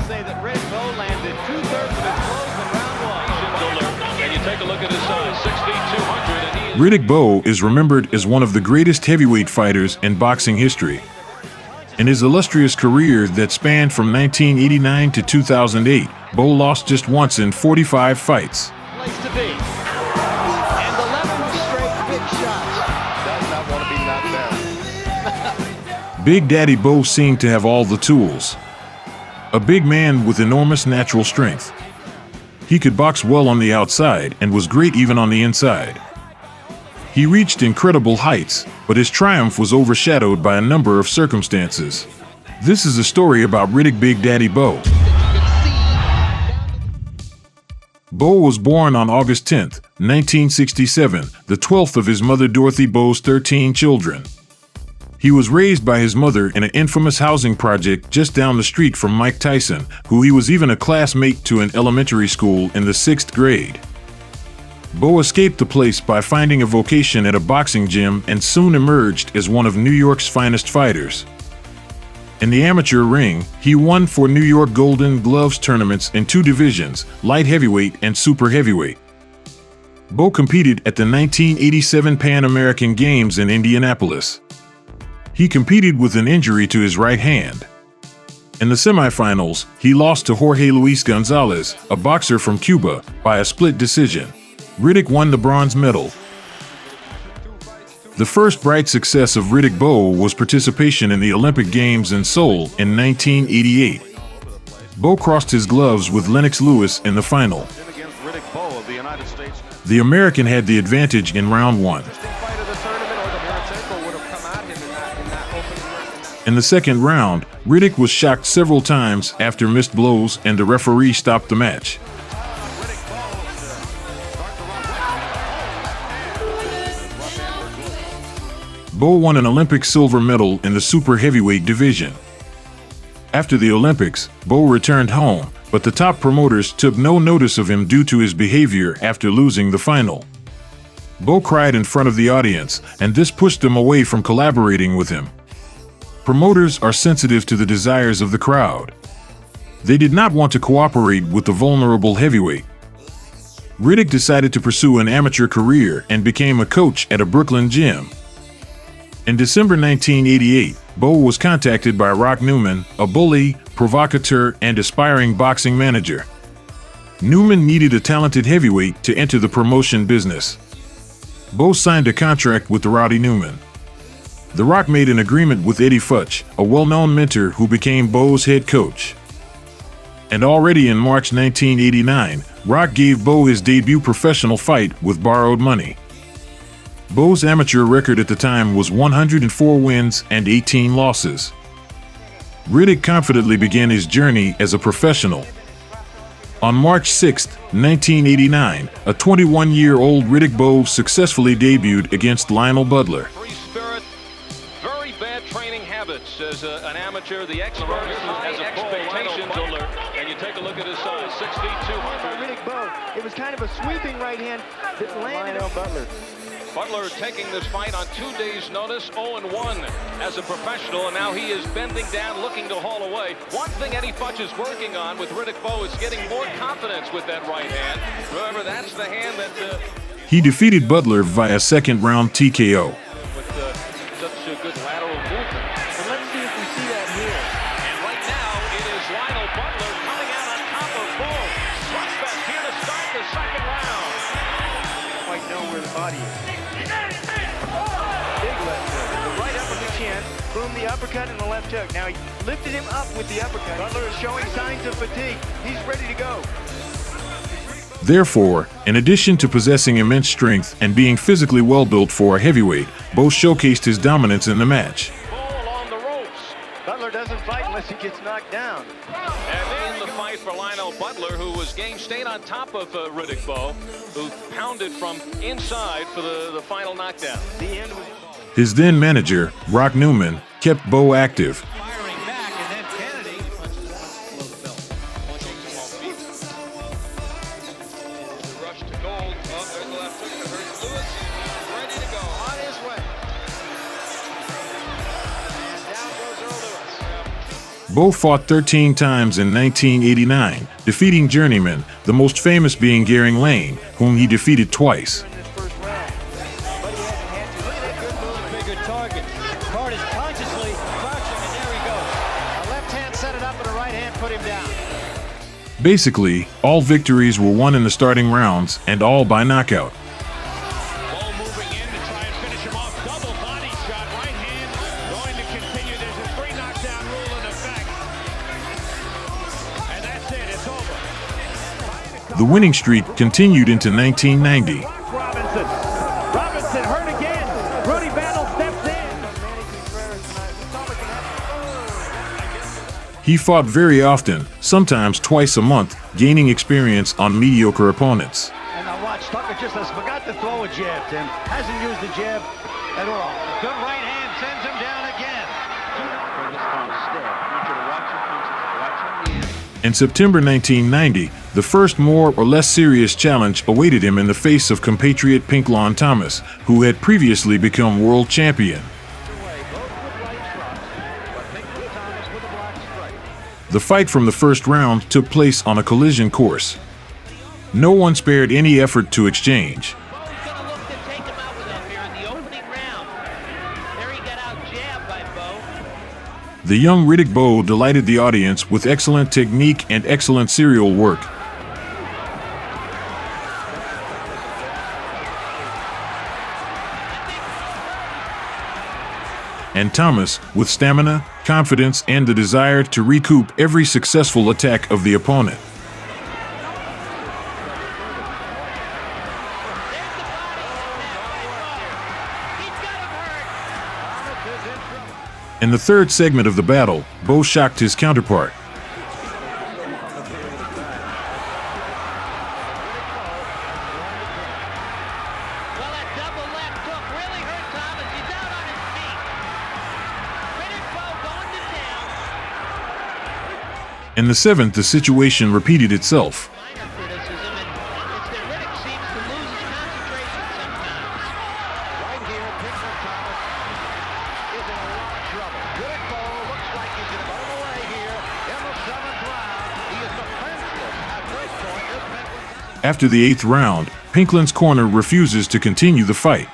say that Riddick Bowe landed 2/3 of his blows in round 1. And you take a look at his size, 6 feet 200, and he is... Riddick Bowe is remembered as one of the greatest heavyweight fighters in boxing history. In his illustrious career that spanned from 1989 to 2008, Bowe lost just once in 45 fights. Place to be. And 11 straight big shots. Does not want to be knocked down. Big Daddy Bowe seemed to have all the tools. A big man with enormous natural strength. He could box well on the outside and was great even on the inside. He reached incredible heights, but his triumph was overshadowed by a number of circumstances. This is a story about Riddick Big Daddy Bowe. Bowe was born on August 10, 1967, the 12th of his mother Dorothy Bowe's 13 children. He was raised by his mother in an infamous housing project just down the street from Mike Tyson, who he was even a classmate to in elementary school in the 6th grade. Bowe escaped the place by finding a vocation at a boxing gym and soon emerged as one of New York's finest fighters. In the amateur ring, he won 4 New York Golden Gloves tournaments in 2 divisions, light heavyweight and super heavyweight. Bowe competed at the 1987 Pan American Games in Indianapolis. He competed with an injury to his right hand. In the semifinals, he lost to Jorge Luis Gonzalez, a boxer from Cuba, by a split decision. Riddick won the bronze medal. The first bright success of Riddick Bowe was participation in the Olympic Games in Seoul in 1988. Bowe crossed his gloves with Lennox Lewis in the final. The American had the advantage in round 1. In the second round, Riddick was shocked several times after missed blows and the referee stopped the match. Bowe won an Olympic silver medal in the super heavyweight division. After the Olympics, Bowe returned home, but the top promoters took no notice of him due to his behavior after losing the final. Bowe cried in front of the audience, and this pushed them away from collaborating with him. Promoters are sensitive to the desires of the crowd. They did not want to cooperate with the vulnerable heavyweight. Riddick decided to pursue an amateur career and became a coach at a Brooklyn gym. In December 1988, Bowe was contacted by Rock Newman, a bully, provocateur, and aspiring boxing manager. Newman needed a talented heavyweight to enter the promotion business. Bowe signed a contract with the Rowdy Newman. The Rock made an agreement with Eddie Futch, a well-known mentor who became Bowe's head coach. And already in March 1989, Rock gave Bowe his debut professional fight with borrowed money. Bowe's amateur record at the time was 104 wins and 18 losses. Riddick confidently began his journey as a professional. On March 6, 1989, a 21-year-old Riddick Bowe successfully debuted against Lionel Butler. Free spirit, very bad training habits as an amateur. The expert has expectations alert. And you take a look at his size, 6 feet 200. Riddick Bowe. It was kind of a sweeping right hand that landed on Butler. Butler taking this fight on 2 days' notice, 0-1 as a professional, and now he is bending down, looking to haul away. One thing Eddie Futch is working on with Riddick Bowe is getting more confidence with that right hand. Remember, that's the hand that... He defeated Butler via second-round TKO. With such a good lateral movement. And let's see if we see that here. And right now, it is Lionel Butler coming out on top of Bowe. Slugfest here to start the second round. Quite know where the body is. Big left hook. The right up of the chin. Boom, the uppercut and the left hook. Now he lifted him up with the uppercut. Butler is showing signs of fatigue. He's ready to go. Therefore, in addition to possessing immense strength and being physically well-built for a heavyweight, Bowe showcased his dominance in the match. Bowe along the ropes. Butler doesn't fight unless he gets knocked down. And then the fight for Lionel Butler, who was game stayed on top of Riddick Bowe, who pounded from inside for the final knockdown. The end was... His then manager, Rock Newman, kept Bowe active. Firing back, and then Kennedy punches below the belt. The rush to gold. Oh, there's the left hook. It hurts Lewis. Ready to go. On his way. And down goes Earl Lewis. Bowe fought 13 times in 1989, defeating journeymen, the most famous being Gary Lane, whom he defeated twice. In this first round. But he hasn't had to. Look at that good move. Bigger target. Card is consciously crouching, and there he goes. A left hand set it up, and a right hand put him down. Basically, all victories were won in the starting rounds, and all by knockout. Bowe moving in to try and finish him off. Double body shot, right hand going to continue. There's a 3 knockdown rule in effect. And that's it, it's over. The winning streak continued into 1990. Robinson. Robinson hurt again. Rudy Battle steps in. He fought very often, sometimes twice a month, gaining experience on mediocre opponents. And now watch, Tucker just has forgot to throw a jab, Tim. Hasn't used the jab at all. Good right hand sends him down again. In September 1990, the first more or less serious challenge awaited him in the face of compatriot Pinklins Thomas, who had previously become world champion. The fight from the first round took place on a collision course. No one spared any effort to exchange. Bowe's going to look to take him out with that here in the opening round. There he got out jabbed by Bowe. The young Riddick Bowe delighted the audience with excellent technique and excellent serial work. And Thomas, with stamina, confidence, and the desire to recoup every successful attack of the opponent. In the third segment of the battle, Bowe shocked his counterpart. Well, that double left hook really hurt Thomas. He's out on his feet. Riddick Bowe going to town. In the seventh, the situation repeated itself. Minor criticism, and it's that Riddick seems to lose his concentration sometimes. Right here, Pinklins Thomas is in a lot of trouble. Riddick Bowe looks like he's going to run away here in the 7th round. He is defenseless at this point. This Pinklins. After the 8th round, Pinklins Corner refuses to continue the fight.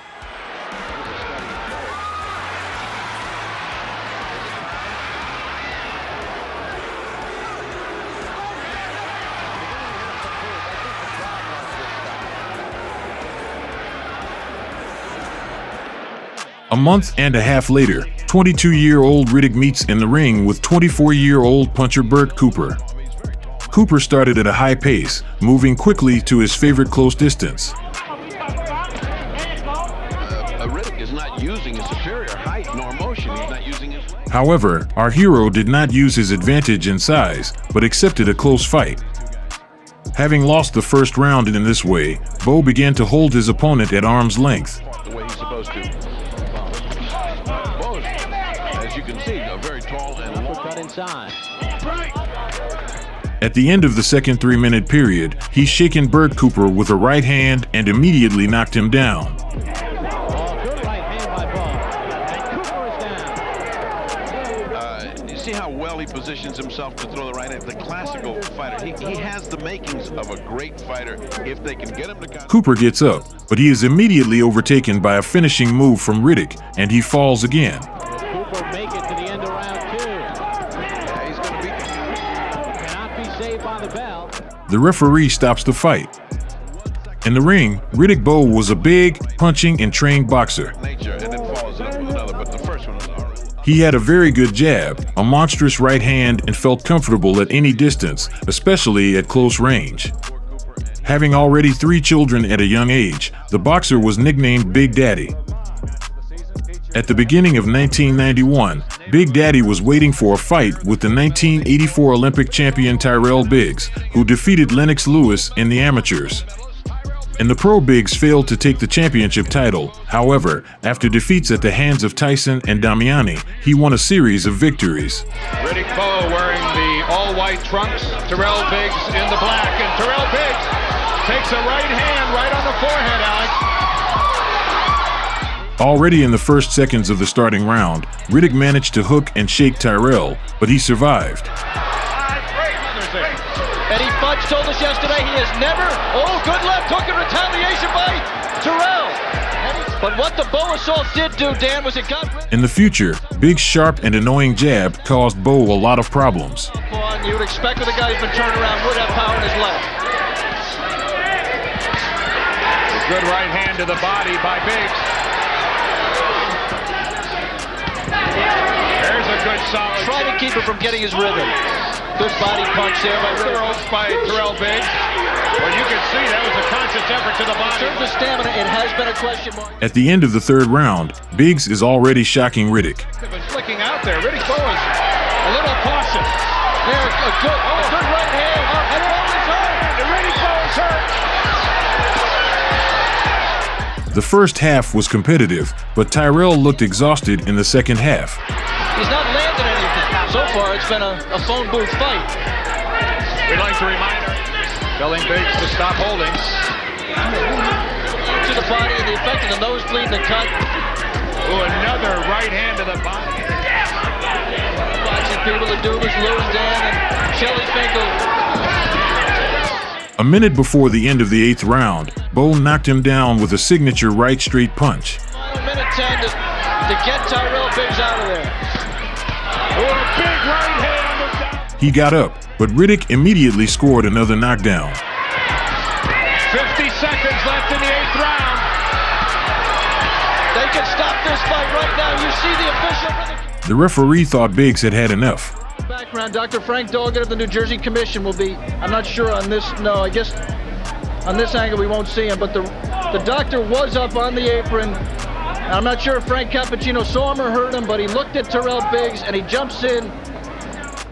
A month and a half later, 22-year-old Riddick meets in the ring with 24-year-old puncher Burke Cooper. Cooper started at a high pace, moving quickly to his favorite close distance. Riddick is not using his superior height nor motion. He's not using his... However, our hero did not use his advantage in size, but accepted a close fight. Having lost the first round in this way, Bowe began to hold his opponent at arm's length. the way he's supposed to. Bowe, as you can see, very tall and long. Cut inside. At the end of the second 3-minute period, he's shaken Burke Cooper with a right hand and immediately knocked him down. Good right hand by Bowe. And Cooper is down. You see how well he positions himself to throw the right hand? The classical fighter. He has the makings of a great fighter if they can get him to counter. Cooper gets up, but he is immediately overtaken by a finishing move from Riddick, and he falls again. Cooper make it to the end of round 2. Yeah, he's going to beat him. Cannot be saved by the bell. The referee stops the fight. In the ring, Riddick Bowe was a big, punching, and trained boxer. Nature, and then follows it up with another, but the first one was all right. He had a very good jab, a monstrous right hand, and felt comfortable at any distance, especially at close range. Having already 3 children at a young age, the boxer was nicknamed Big Daddy. At the beginning of 1991, Big Daddy was waiting for a fight with the 1984 Olympic champion Tyrell Biggs, who defeated Lennox Lewis in the amateurs. In the pro, Biggs failed to take the championship title. However, after defeats at the hands of Tyson and Damiani, he won a series of victories. Riddick Bowe wearing the all-white trunks. Tyrell Biggs in the black. And Tyrell Biggs takes a right hand right on the forehead, Alex. Already in the first seconds of the starting round, Riddick managed to hook and shake Tyrell, but he survived. Eddie Fudge told us yesterday he has never, good left hook in retaliation by Tyrell. But what the Bowe assault did do, Dan, was it got rid. In the future, Biggs' sharp and annoying jab caused Bowe a lot of problems. You would expect that the guy who's been turned around would have power in his left. A good right hand to the body by Biggs. There's a good solid. Try to keep him from getting his rhythm. Good body punch there by Tyrell Biggs. Well, you can see that was a conscious effort to the body. In terms of stamina, it has been a question mark. At the end of the third round, Biggs is already shocking Riddick. They've been flicking out there. Riddick Bowe is a little cautious. There's a good right hand. And Bowe is hurt. And Riddick Bowe is hurt. The first half was competitive, but Tyrell looked exhausted in the second half. He's not landed anything. So far, it's been a phone booth fight. We'd like to remind her, telling Biggs to stop holding. To the body and the effect of the nosebleed and the cut. Another right hand to the body. Boxing people, the Dubas, Lewis, Dan, and Shelly Finkel. A minute before the end of the eighth round, Bowe knocked him down with a signature right straight punch. Final minute 10 to get Tyrell Biggs out of there. A big right hand. He got up, but Riddick immediately scored another knockdown. 50 seconds left in the eighth round. They can stop this fight right now. You see the official. The referee thought Biggs had had enough. Background, Dr. Frank Doggett of the New Jersey Commission will be, I'm not sure on this, no, I guess on this angle we won't see him, but the doctor was up on the apron. I'm not sure if Frank Cappuccino saw him or heard him, but he looked at Tyrell Biggs and he jumps in.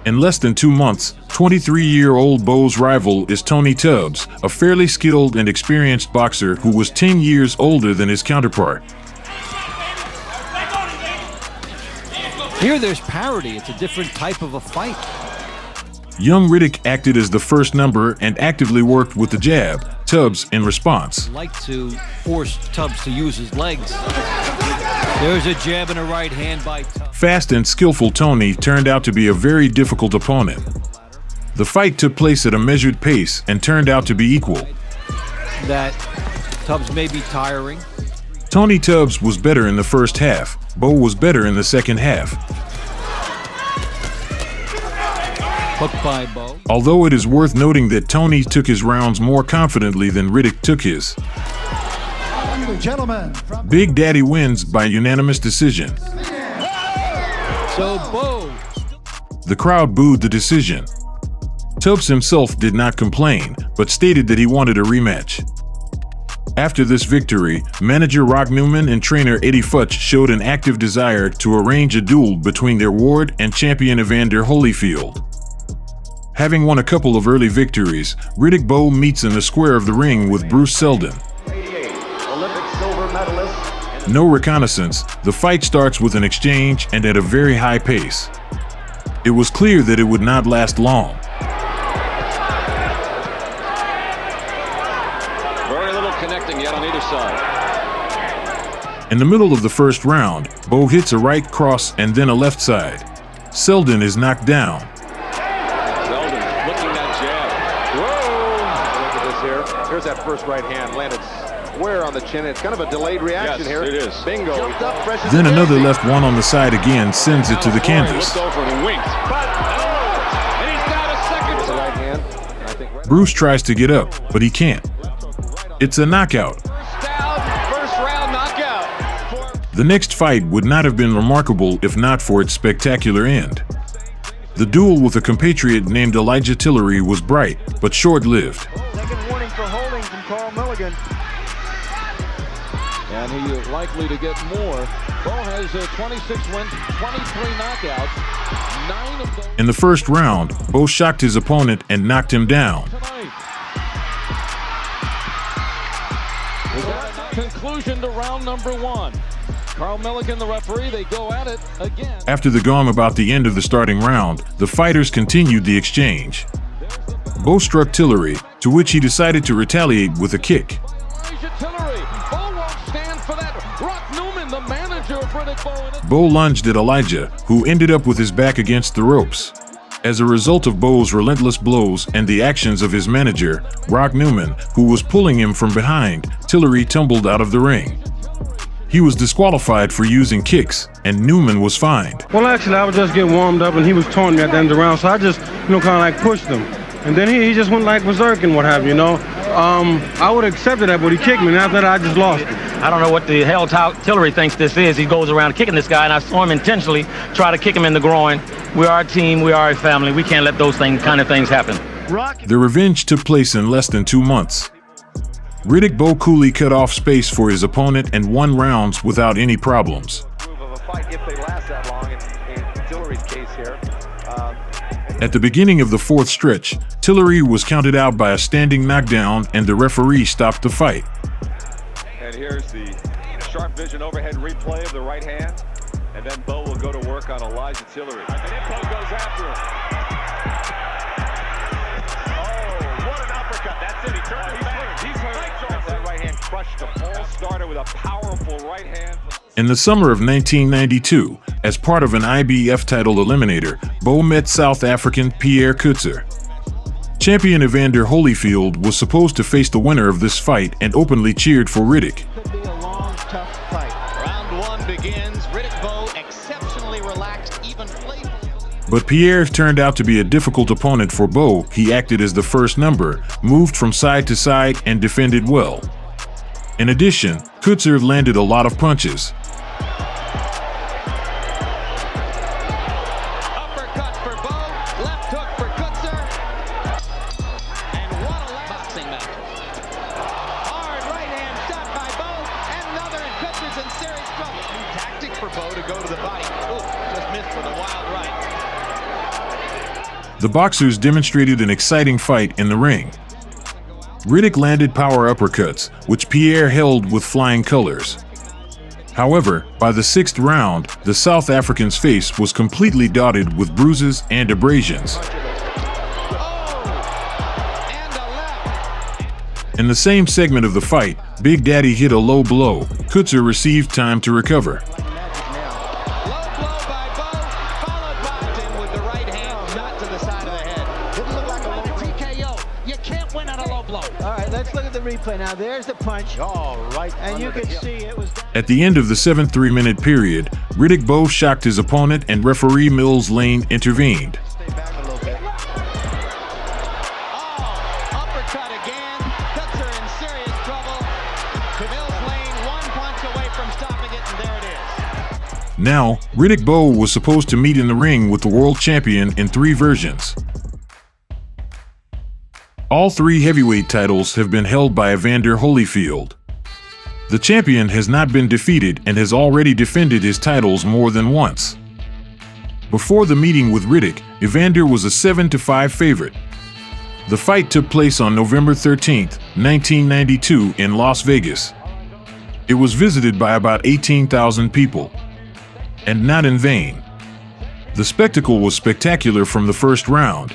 In less than 2 months, 23-year-old Bowe's rival is Tony Tubbs, a fairly skilled and experienced boxer who was 10 years older than his counterpart. Here there's parity. It's a different type of a fight. Young Riddick acted as the first number and actively worked with the jab, Tubbs in response. Like to force Tubbs to use his legs. There's a jab and a right hand by Tubbs. Fast and skillful Tony turned out to be a very difficult opponent. The fight took place at a measured pace and turned out to be equal. That Tubbs may be tiring. Tony Tubbs was better in the first half. Bowe was better in the second half. Hooked by Bowe. Although it is worth noting that Tony took his rounds more confidently than Riddick took his. Gentlemen, Big Daddy wins by unanimous decision. So Bowe. The crowd booed the decision. Tubbs himself did not complain, but stated that he wanted a rematch. After this victory, manager Rock Newman and trainer Eddie Futch showed an active desire to arrange a duel between their ward and champion Evander Holyfield. Having won a couple of early victories, Riddick Bowe meets in the square of the ring with Bruce Selden. Olympic silver medalist. No reconnaissance, the fight starts with an exchange and at a very high pace. It was clear that it would not last long. Very little connecting yet on either side. In the middle of the first round, Bowe hits a right cross and then a left side. Selden is knocked down. Selden looking that jab. Whoa! Look at this here. Here's that first right hand landed square on the chin. It's kind of a delayed reaction here. It is. Bingo. Jumped up, fresh as Then a another daisy. left one on the side again sends it to the canvas. Looked over and winked. And he's down a second. With the right hand. I think right Bruce tries to get up, but he can't. It's a knockout. First round knockout. The next fight would not have been remarkable if not for its spectacular end. The duel with a compatriot named Elijah Tillery was bright, but short-lived. Second warning for holding from Carl Milligan. And he is likely to get more. Bowe has 26 wins, 23 knockouts, 9 of those In the first round, Bowe shocked his opponent and knocked him down. tonight. Conclusion to round number 1. Carl Milligan, the referee, they go at it again. After the gong about the end of the starting round, the fighters continued the exchange. Bowe struck Tillery, to which he decided to retaliate with a kick. Tillery. Bowe won't stand for that. Rock Newman and the manager of Riddick Bowe. Bowe lunged at Elijah, who ended up with his back against the ropes. As a result of Bowe's relentless blows and the actions of his manager, Rock Newman, who was pulling him from behind, Tillery tumbled out of the ring. He was disqualified for using kicks, and Newman was fined. Well, actually, I was just getting warmed up, and he was taunting me at the end of the round, so I just, kind of like pushed him. And then he just went like berserk and what have you, I would have accepted that, but he kicked me, and after that, I just lost it. I don't know what the hell Tillery thinks this is. He goes around kicking this guy, and I saw him intentionally try to kick him in the groin. We are a team. We are a family. We can't let those kind of things happen. The revenge took place in less than 2 months. Riddick Bowe coolly cut off space for his opponent and won rounds without any problems. At the beginning of the fourth stretch, Tillery was counted out by a standing knockdown and the referee stopped the fight. And here's the sharp vision overhead replay of the right hand. And then Bowe will go to work on Elijah Tillery. And then Bowe goes after him. Oh, what an uppercut. That's it. He turned his back. He's hurt. That right hand crushed the Paul starter with a powerful right hand. In the summer of 1992, as part of an IBF title eliminator, Bowe met South African Pierre Coetzee. Champion Evander Holyfield was supposed to face the winner of this fight and openly cheered for Riddick. Could be a long, tough fight. Round one begins. Riddick Bowe exceptionally relaxed, even playful. But Pierre turned out to be a difficult opponent for Bowe. He acted as the first number, moved from side to side, and defended well. In addition, Coetzee landed a lot of punches. Uppercut for Bowe, left hook for Coetzee. And what a boxing match. Hard right hand shot by Bowe, and another, and Coetzee's in serious trouble. New tactic for Bowe to go to the body. Ooh, just missed with a wild right. The boxers demonstrated an exciting fight in the ring. Riddick landed power uppercuts, which Pierre held with flying colors. However, by the 6th round, the South African's face was completely dotted with bruises and abrasions. In the same segment of the fight, Big Daddy hit a low blow. Coetzee received time to recover. Replay. Now there's the punch. All right. And you can see it was. At the end of the 7th 3-minute period, Riddick Bowe shocked his opponent and referee Mills Lane intervened. Stay back a little bit. Oh, uppercut again. Coetzee in serious trouble. Mills Lane, one punch away from stopping it, and there it is. Now, Riddick Bowe was supposed to meet in the ring with the world champion in 3 versions. All 3 heavyweight titles have been held by Evander Holyfield. The champion has not been defeated and has already defended his titles more than once. Before the meeting with Riddick, Evander was a 7-5 favorite. The fight took place on November 13, 1992 in Las Vegas. It was visited by about 18,000 people. And not in vain. The spectacle was spectacular from the first round.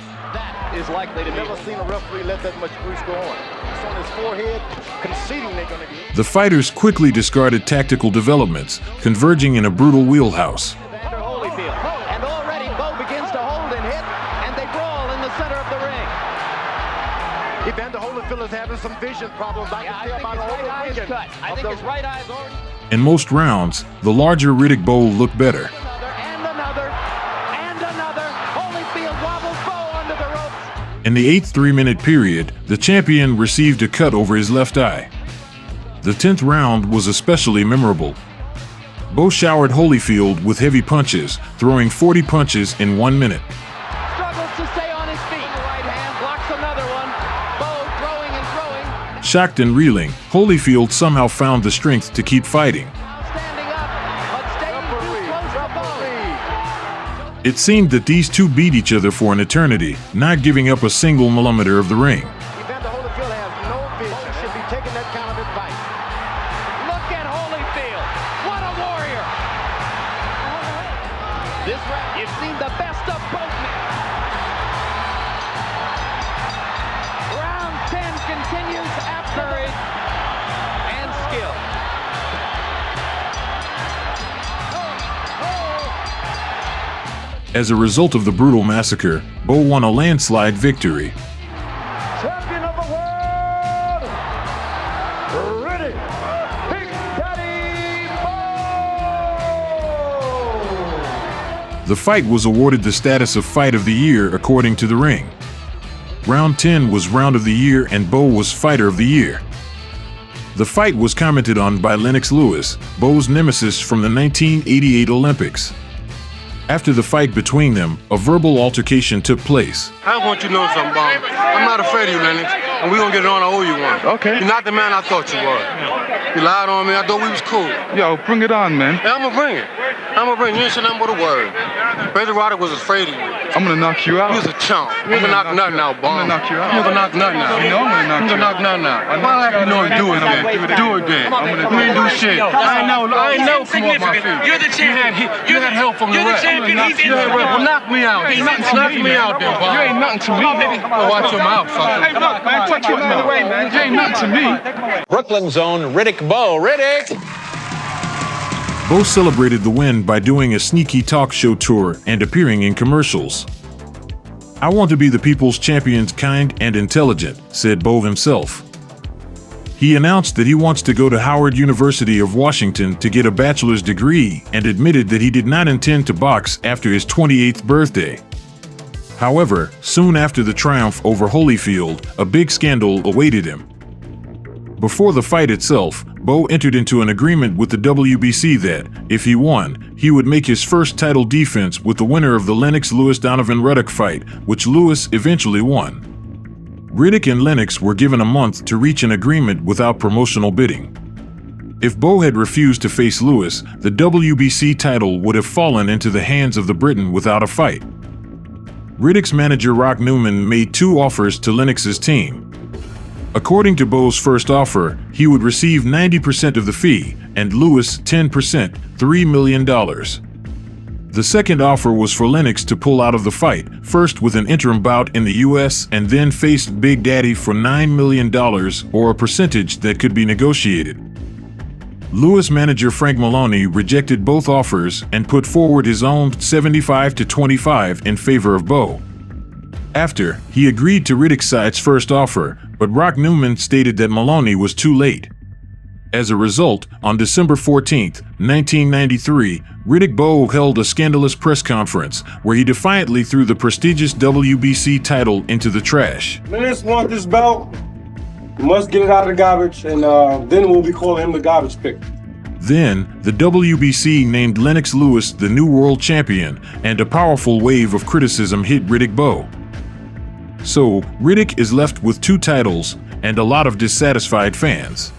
Is likely to never seen a referee let that much grease go on. It's on his forehead, conceding they're going to get. The fighters quickly discarded tactical developments, converging in a brutal wheelhouse. Evander Holyfield, and already Bowe begins to hold and hit, and they brawl in the center of the ring. Evander Holyfield is having some vision problems. I can tell by the whole vision. I think his right eye's already. In most rounds, the larger Riddick Bowe looked better. In the 8th 3-minute period, the champion received a cut over his left eye. The 10th round was especially memorable. Bowe showered Holyfield with heavy punches, throwing 40 punches in 1 minute. Struggles to stay on his feet. Right hand blocks another one. Bowe throwing and throwing. Shocked and reeling, Holyfield somehow found the strength to keep fighting. Standing up, but staying too close to Bowe. It seemed that these two beat each other for an eternity, not giving up a single millimeter of the ring. Evander Holyfield has no vision. Bowe should be taking that kind of advice. Look at Holyfield. What a warrior. This round, you've seen the best of both men. Round 10 continues after courage and skill. As a result of the brutal massacre, Bowe won a landslide victory. Champion of the world, Riddick Daddy Bowe. The fight was awarded the status of Fight of the Year according to The Ring. Round 10 was Round of the Year and Bowe was Fighter of the Year. The fight was commented on by Lennox Lewis, Bowe's nemesis from the 1988 Olympics. After the fight between them, a verbal altercation took place. I want you to know something, Bob. I'm not afraid of you, Lennox, and we're gonna get it on. I owe you one. Okay. You're not the man I thought you were. You lied on me. I thought we was cool. Yo, bring it on, man. Hey, I'm gonna bring it. You ain't said nothing but a word. Reggie Roddick was afraid of you. I'm gonna knock you out. You was a chump. You gonna knock nothing out, Bob. I'm gonna knock you out. You gonna knock nothing out. You know I'm gonna knock you out. Nothing out. Why like you know it? Do it then. Do it then. You ain't do shit. I ain't never come off my feet. You're the champion. You had help from the ref. You're the champion. Well, knock me out. Knock me out there, Bob. You ain't nothing to me, nigga. Oh, watch your mouth, fucker. Hey, look, man, touch you out of the way, man. You ain't nothing to me. Brooklyn's own Riddick Bowe. Riddick! Bowe celebrated the win by doing a sneaky talk show tour and appearing in commercials. "I want to be the people's champion, kind and intelligent," said Bowe himself. He announced that he wants to go to Howard University of Washington to get a bachelor's degree and admitted that he did not intend to box after his 28th birthday. However, soon after the triumph over Holyfield, a big scandal awaited him. Before the fight itself, Bowe entered into an agreement with the WBC that, if he won, he would make his first title defense with the winner of the Lennox Lewis-Donovan Ruddock fight, which Lewis eventually won. Riddick and Lennox were given a month to reach an agreement without promotional bidding. If Bowe had refused to face Lewis, the WBC title would have fallen into the hands of the Briton without a fight. Riddick's manager Rock Newman made 2 offers to Lennox's team. According to Bowe's first offer, he would receive 90% of the fee, and Lewis 10%, $3 million. The second offer was for Lennox to pull out of the fight, first with an interim bout in the US and then face Big Daddy for $9 million or a percentage that could be negotiated. Lewis manager Frank Maloney rejected both offers and put forward his own 75-25 in favor of Bowe. After, he agreed to Riddick's side's first offer, but Rock Newman stated that Maloney was too late. As a result, on December 14, 1993, Riddick Bowe held a scandalous press conference where he defiantly threw the prestigious WBC title into the trash. Lennox want this belt. You must get it out of the garbage, and then we'll be calling him the garbage pick. Then, the WBC named Lennox Lewis the new world champion, and a powerful wave of criticism hit Riddick Bowe. So, Riddick is left with 2 titles and a lot of dissatisfied fans.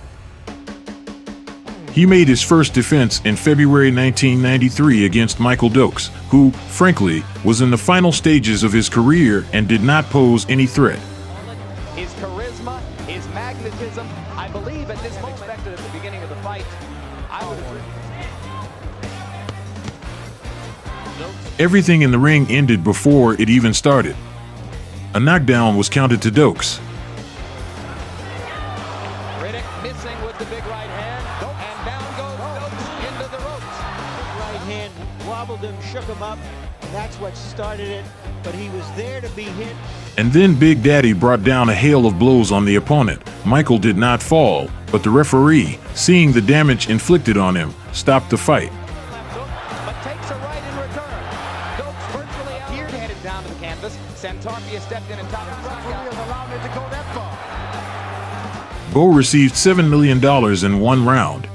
He made his first defense in February 1993 against Michael Dokes, who, frankly, was in the final stages of his career and did not pose any threat. His charisma, his magnetism, I believe at this moment, expected at the beginning of the fight, Everything in the ring ended before it even started. A knockdown was counted to Dokes. Riddick missing with the big right hand, and down goes Dokes into the ropes. Right hand wobbled him, shook him up, and that's what started it, but he was there to be hit. And then Big Daddy brought down a hail of blows on the opponent. Michael did not fall, but the referee, seeing the damage inflicted on him, stopped the fight. But takes a right in return. Dokes virtually out here, headed down to the canvas. Santarpia stepped in and topped his knockout. Allowed it to go that far. Bowe received $7 million in 1 round.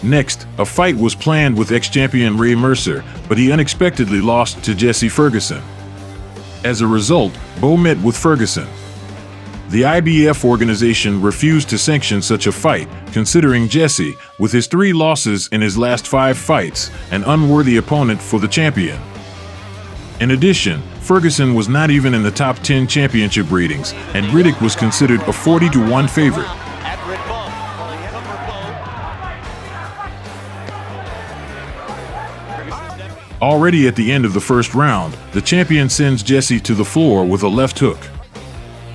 Next, a fight was planned with ex-champion Ray Mercer, but he unexpectedly lost to Jesse Ferguson. As a result, Bowe met with Ferguson. The IBF organization refused to sanction such a fight, considering Jesse, with his 3 losses in his last 5 fights, an unworthy opponent for the champion. In addition, Ferguson was not even in the top 10 championship ratings, and Riddick was considered a 40-1 favorite. Already at the end of the first round, the champion sends Jesse to the floor with a left hook.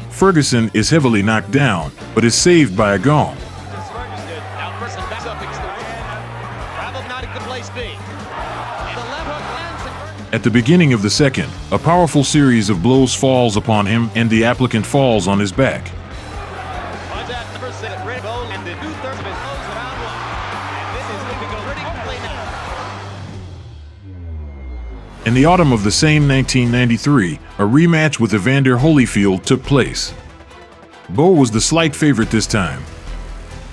Ferguson is heavily knocked down, but is saved by a gong. At the beginning of the second, a powerful series of blows falls upon him and the applicant falls on his back. In the autumn of the same 1993, a rematch with Evander Holyfield took place. Bowe was the slight favorite this time.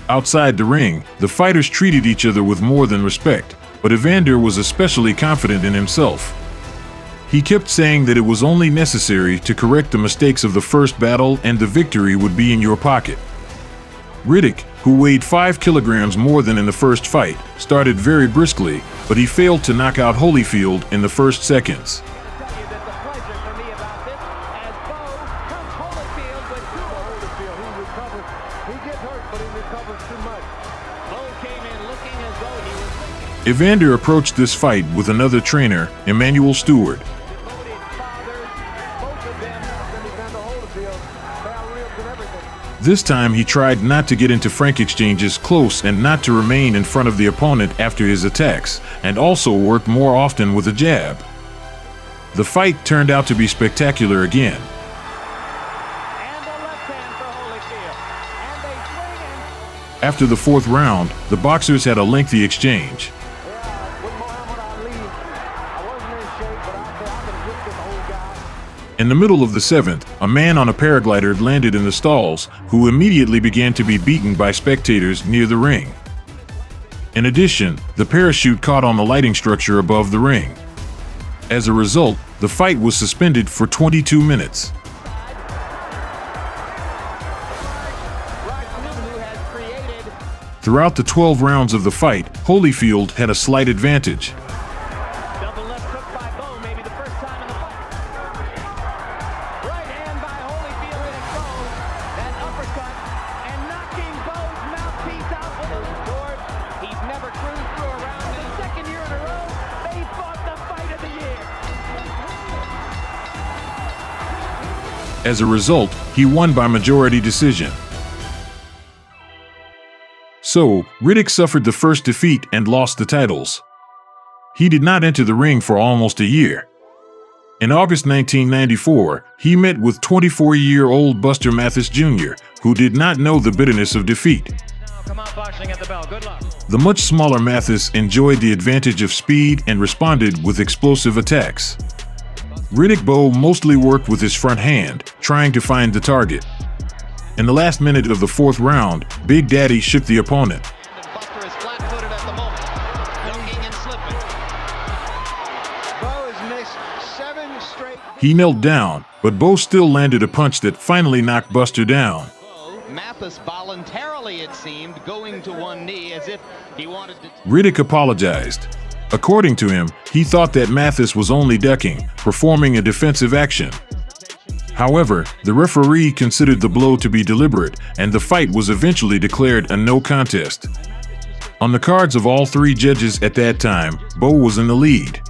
Outside the ring, the fighters treated each other with more than respect, but Evander was especially confident in himself. He kept saying that it was only necessary to correct the mistakes of the first battle and the victory would be in your pocket. Riddick, who weighed 5 kilograms more than in the first fight, started very briskly, but he failed to knock out Holyfield in the first seconds. Evander approached this fight with another trainer, Emmanuel Stewart. This time he tried not to get into frank exchanges close and not to remain in front of the opponent after his attacks, and also worked more often with a jab. The fight turned out to be spectacular again. After the fourth round, the boxers had a lengthy exchange. In the middle of the seventh, a man on a paraglider landed in the stalls, who immediately began to be beaten by spectators near the ring. In addition, the parachute caught on the lighting structure above the ring. As a result, the fight was suspended for 22 minutes. Throughout the 12 rounds of the fight, Holyfield had a slight advantage. As a result, he won by majority decision. So, Riddick suffered the first defeat and lost the titles. He did not enter the ring for almost a year. In August 1994, he met with 24-year-old Buster Mathis Jr., who did not know the bitterness of defeat. The much smaller Mathis enjoyed the advantage of speed and responded with explosive attacks. Riddick Bowe mostly worked with his front hand, trying to find the target. In the last minute of the fourth round, Big Daddy shook the opponent. He knelt down, but Bowe still landed a punch that finally knocked Buster down. Mathis voluntarily, it seemed, going to one knee as if he wanted to... Riddick apologized. According to him, he thought that Mathis was only ducking, performing a defensive action. However, the referee considered the blow to be deliberate, and the fight was eventually declared a no contest. On the cards of all three judges at that time, Bowe was in the lead.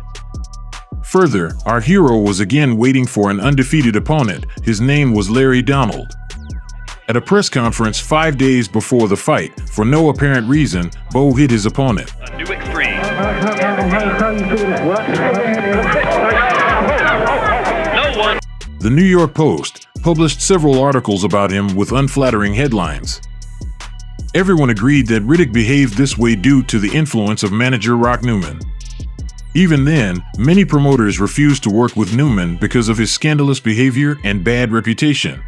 Further, our hero was again waiting for an undefeated opponent. His name was Larry Donald. At a press conference 5 days before the fight, for no apparent reason, Bowe hit his opponent. A new extreme. No one. The New York Post published several articles about him with unflattering headlines. Everyone agreed that Riddick behaved this way due to the influence of manager Rock Newman. Even then, many promoters refused to work with Newman because of his scandalous behavior and bad reputation.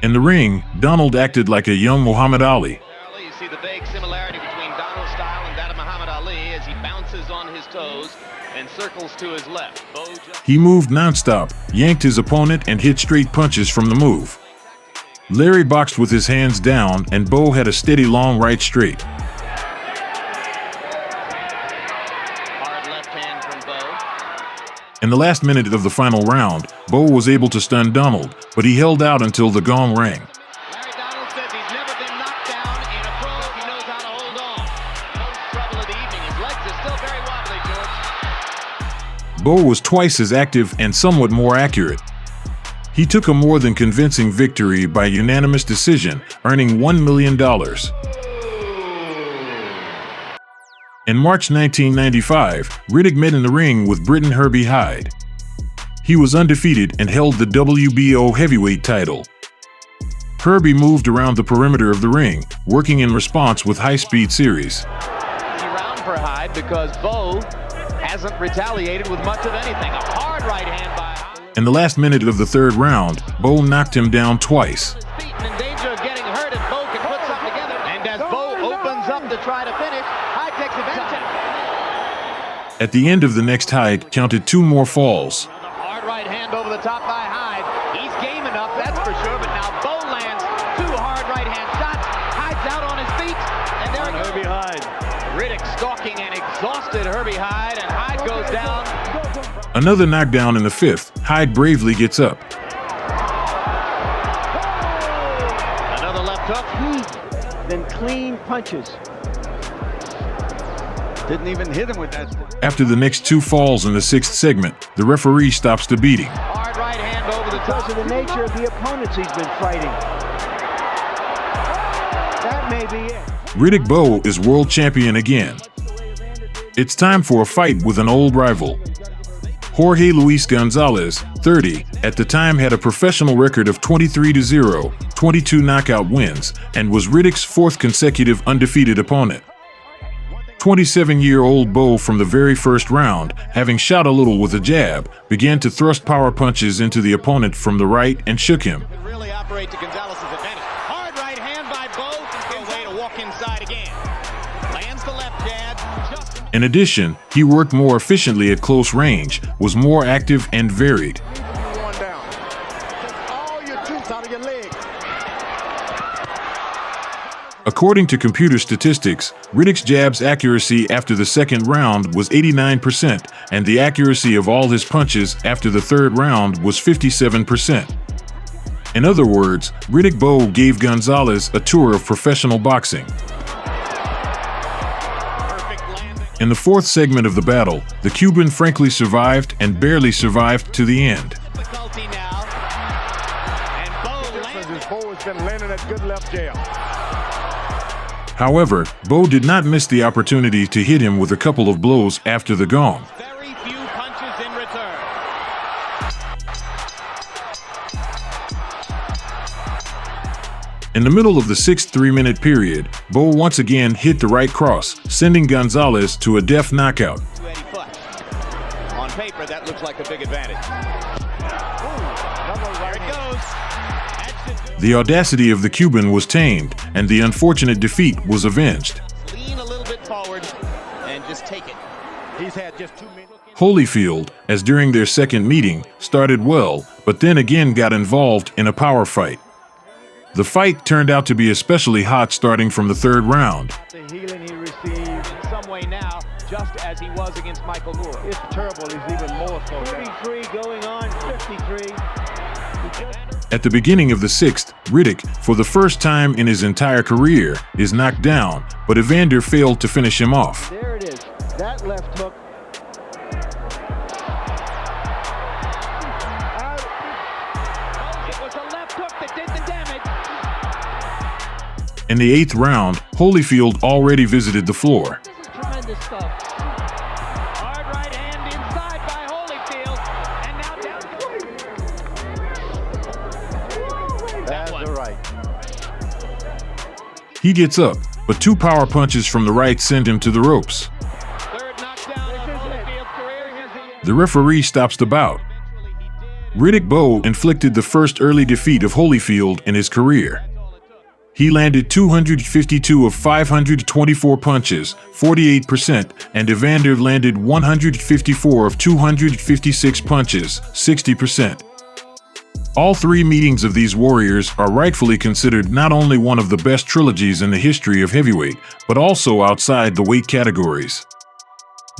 In the ring, Donald acted like a young Muhammad Ali. You see the vague similarity between Donald's style and that of Muhammad Ali as he bounces on his toes and circles to his left. He moved nonstop, yanked his opponent, and hit straight punches from the move. Larry boxed with his hands down, and Bowe had a steady long right straight. Hard left hand from Bowe. In the last minute of the final round, Bowe was able to stun Donald, but he held out until the gong rang. Larry Donald says he's never been knocked down in a pro if he knows how to hold on. Most trouble of the evening. His legs are still very wobbly, George. Bowe was twice as active and somewhat more accurate. He took a more than convincing victory by unanimous decision, earning $1 million. In March 1995, Riddick met in the ring with Briton Herbie Hyde. He was undefeated and held the WBO heavyweight title. Herbie moved around the perimeter of the ring, working in response with high-speed series. Round for Hyde because Bowe hasn't retaliated with much of anything. A hard right hand by Hyde. In the last minute of the third round, Bowe knocked him down twice. In danger of getting hurt if Bowe can put something together. And as Bowe opens up to try to finish, Hyde takes advantage. At the end of the next, Hyde counted 2 more falls. Hard right hand over the top by Hyde. He's game enough, that's for sure, but now Bowe lands 2 hard right hand shots. Hyde's out on his feet, and there he goes. Herbie Hyde. Riddick stalking and exhausted Herbie Hyde, and Hyde goes down. Another knockdown in the 5th, Hyde bravely gets up. Another left hook. Then clean punches. Didn't even hit him with that. After the next 2 falls in the 6th segment, the referee stops the beating. Hard right hand over the top. Because of the nature of the opponents he's been fighting. That may be it. Riddick Bowe is world champion again. It's time for a fight with an old rival. Jorge Luis Gonzalez, 30, at the time had a professional record of 23-0, 22 knockout wins, and was Riddick's 4th consecutive undefeated opponent. 27-year-old Bowe from the very first round, having shot a little with a jab, began to thrust power punches into the opponent from the right and shook him. Really operate to Gonzalez's advantage. Hard right hand by Bowe. A way to walk inside again. Lands the left jab. In addition, he worked more efficiently at close range, was more active and varied. One down. Take all your juice out of your leg. According to computer statistics, Riddick's jab's accuracy after the 2nd round was 89%, and the accuracy of all his punches after the 3rd round was 57%. In other words, Riddick Bowe gave Gonzalez a tour of professional boxing. In the 4th segment of the battle, the Cuban frankly survived and barely survived to the end. Bowe has been landing that good left jab. However, Bowe did not miss the opportunity to hit him with a couple of blows after the gong. Very few punches in return. In the middle of the 6th 3-minute period, Bowe once again hit the right cross, sending Gonzalez to a deft knockout. On paper, that looks like a big advantage. There it goes. The audacity of the Cuban was tamed, and the unfortunate defeat was avenged. Lean a little bit forward and just take it. He's had just 2 minutes. Holyfield, as during their 2nd meeting, started well, but then again got involved in a power fight. The fight turned out to be especially hot starting from the 3rd round. The healing he received in some way now, just as he was against Michael Moore. It's terrible. He's even more so. 33 going on 53. At the beginning of the 6th, Riddick, for the first time in his entire career, is knocked down, but Evander failed to finish him off. There it is. That left hook. It was a left hook that did the damage. In the 8th round, Holyfield already visited the floor. Tremendous stuff. Hard right hand inside by Holyfield. And now down. That's all right. He gets up, but 2 power punches from the right send him to the ropes. Third knockdown of Holyfield's career. The referee stops the bout. Riddick Bowe inflicted the first early defeat of Holyfield in his career. He landed 252 of 524 punches, 48%, and Evander landed 154 of 256 punches, 60%. All 3 meetings of these warriors are rightfully considered not only one of the best trilogies in the history of heavyweight, but also outside the weight categories.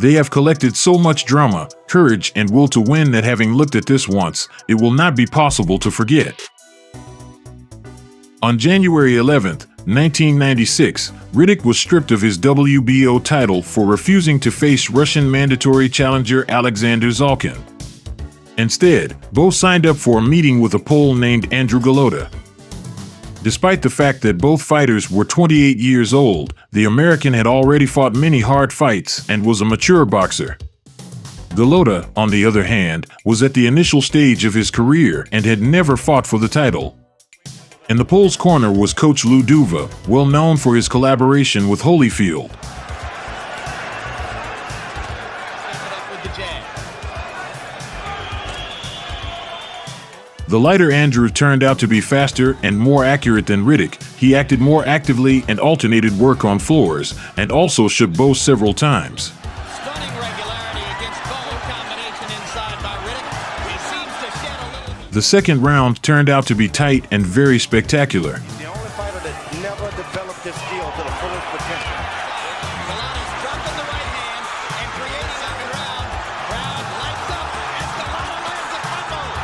They have collected so much drama, courage, and will to win that having looked at this once, it will not be possible to forget. On January 11, 1996, Riddick was stripped of his WBO title for refusing to face Russian mandatory challenger Alexander Zalkin. Instead, Bowe signed up for a meeting with a Pole named Andrew Golota. Despite the fact that both fighters were 28 years old, the American had already fought many hard fights and was a mature boxer. Golota, on the other hand, was at the initial stage of his career and had never fought for the title. In the Pinklins Corner was Coach Lou Duva, well known for his collaboration with Holyfield. The lighter Andrew turned out to be faster and more accurate than Riddick. He acted more actively and alternated work on floors, and also shook Bowe several times. Stunning regularity against Bowe. Combination inside by Riddick. He seems to shed a little. The second round turned out to be tight and very spectacular. He's the only fighter that never developed this skill to the fullest potential. Golota dropping the right hand and creating on the ground. Crowd lights up as Golota lands a combo.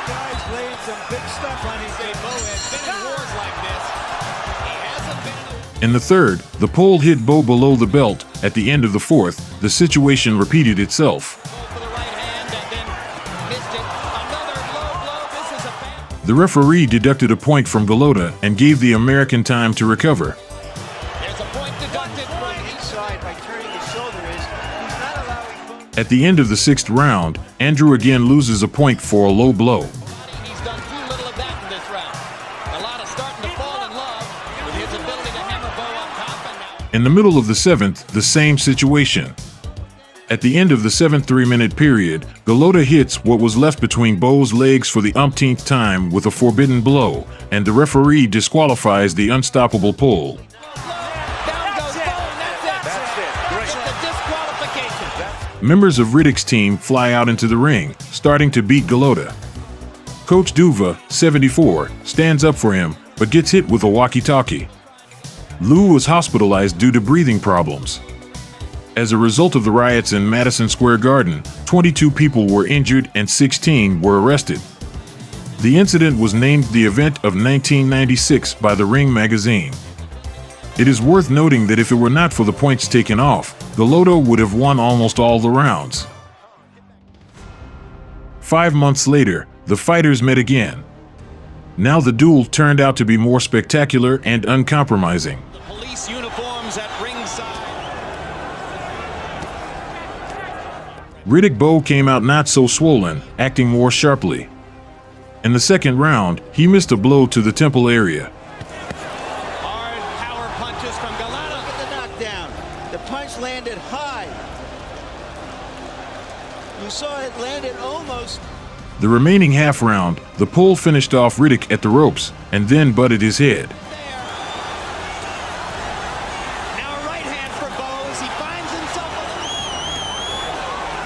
Guys laying some big stuff on his Daddy Bowe has been in wars like this. He hasn't been in a... In the third, the pole hit Bowe below the belt. At the end of the fourth, the situation repeated itself. For the right hand and then missed it. Another low blow. This is a bad... The referee deducted a point from Golota and gave the American time to recover. There's a point deducted from each Inside by turning his shoulder is he's not allowing Bowe. At the end of the sixth round, Andrew again loses a point for a low blow. He's done too little of that in this round. Golota starting to fall in love with his ability to hammer Bowe on top and now... In the middle of the seventh, the same situation. At the end of the seventh 3-minute period, Golota hits what was left between Bowe's legs for the umpteenth time with a forbidden blow, and the referee disqualifies the unstoppable pole. Down goes Bowe, and that's it. It's a disqualification. Members of Riddick's team fly out into the ring, starting to beat Golota. Coach Duva, 74, stands up for him, but gets hit with a walkie-talkie. Lou was hospitalized due to breathing problems. As a result of the riots in Madison Square Garden, 22 people were injured and 16 were arrested. The incident was named the event of 1996 by the Ring magazine. It is worth noting that if it were not for the points taken off, Golota would have won almost all the rounds. 5 months later, the fighters met again. Now the duel turned out to be more spectacular and uncompromising. The police uniforms at ringside. Riddick Bowe came out not so swollen, acting more sharply. In the second round, he missed a blow to the temple area. Hard power punches from Golota. Look at the knockdown. The punch landed high. You saw it landed almost. The remaining half round, the pole finished off Riddick at the ropes and then butted his head. Now a right hand for Bowe as he finds himself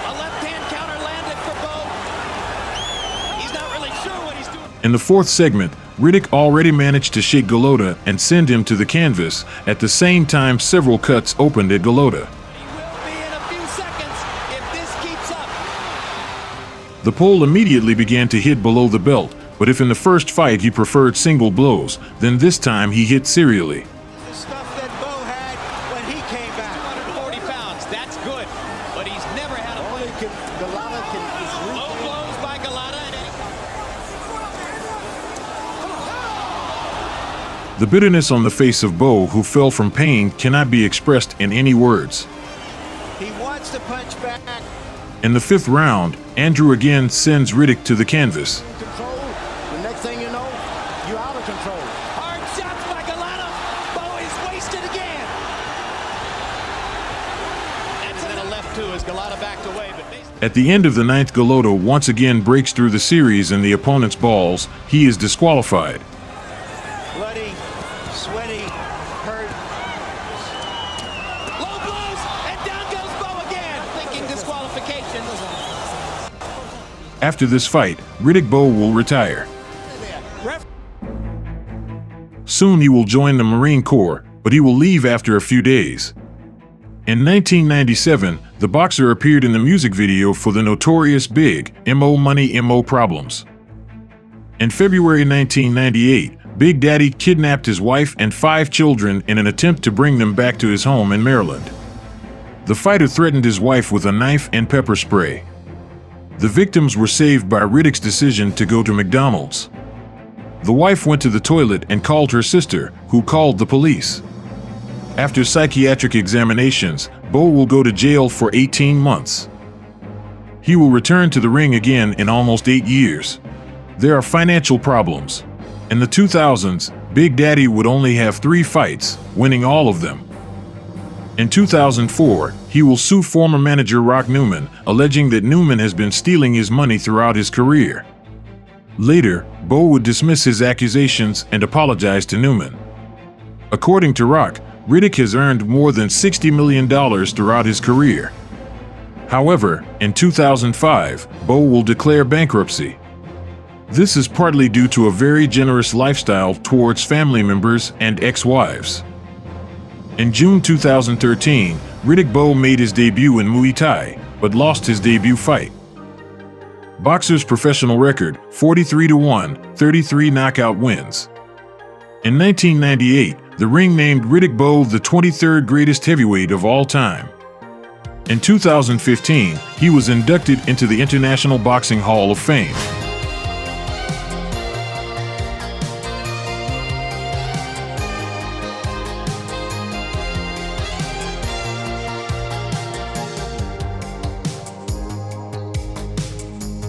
a left hand counter landed for Bowe. He's not really sure what he's doing. In the fourth segment, Riddick already managed to shake Golota and send him to the canvas. At the same time, several cuts opened at Golota. He will be in a few seconds if this keeps up. The pole immediately began to hit below the belt, but if in the first fight he preferred single blows, then this time he hit serially. The stuff that Bowe had when he came back. 240 pounds, that's good, but he's never had a Only fight. Golota can Low blows by Golota and The bitterness on the face of Bowe, who fell from pain, cannot be expressed in any words. he wants to punch back. In the fifth round, Andrew again sends Riddick to the canvas. Control. The next thing you know, you're out of control. hard shots by Golota. Bowe is wasted again. That's in a left too as Golota backed away, but basically... At the end of the ninth, Golota once again breaks through the series in the opponent's balls. He is disqualified. Bloody, sweaty, hurt. Low blows, and down goes Bowe again. Thinking disqualification. After this fight, Riddick Bowe will retire. Soon he will join the Marine Corps, but he will leave after a few days. In 1997, the boxer appeared in the music video for the notorious Big M.O. Money M.O. Problems. In February 1998, Big Daddy kidnapped his wife and 5 children in an attempt to bring them back to his home in Maryland. The fighter threatened his wife with a knife and pepper spray. The victims were saved by Riddick's decision to go to McDonald's. The wife went to the toilet and called her sister, who called the police. After psychiatric examinations, Bowe will go to jail for 18 months. He will return to the ring again in almost 8 years. There are financial problems. In the 2000s, Big Daddy would only have 3 fights, winning all of them. In 2004, he will sue former manager Rock Newman, alleging that Newman has been stealing his money throughout his career. Later, Bowe would dismiss his accusations and apologize to Newman. According to Rock, Riddick has earned more than $60 million throughout his career. However, in 2005, Bowe will declare bankruptcy. This is partly due to a very generous lifestyle towards family members and ex-wives. In June 2013, Riddick Bowe made his debut in Muay Thai, but lost his debut fight. Boxer's professional record, 43-1, 33 knockout wins. In 1998, the ring named Riddick Bowe the 23rd greatest heavyweight of all time. In 2015, he was inducted into the International Boxing Hall of Fame.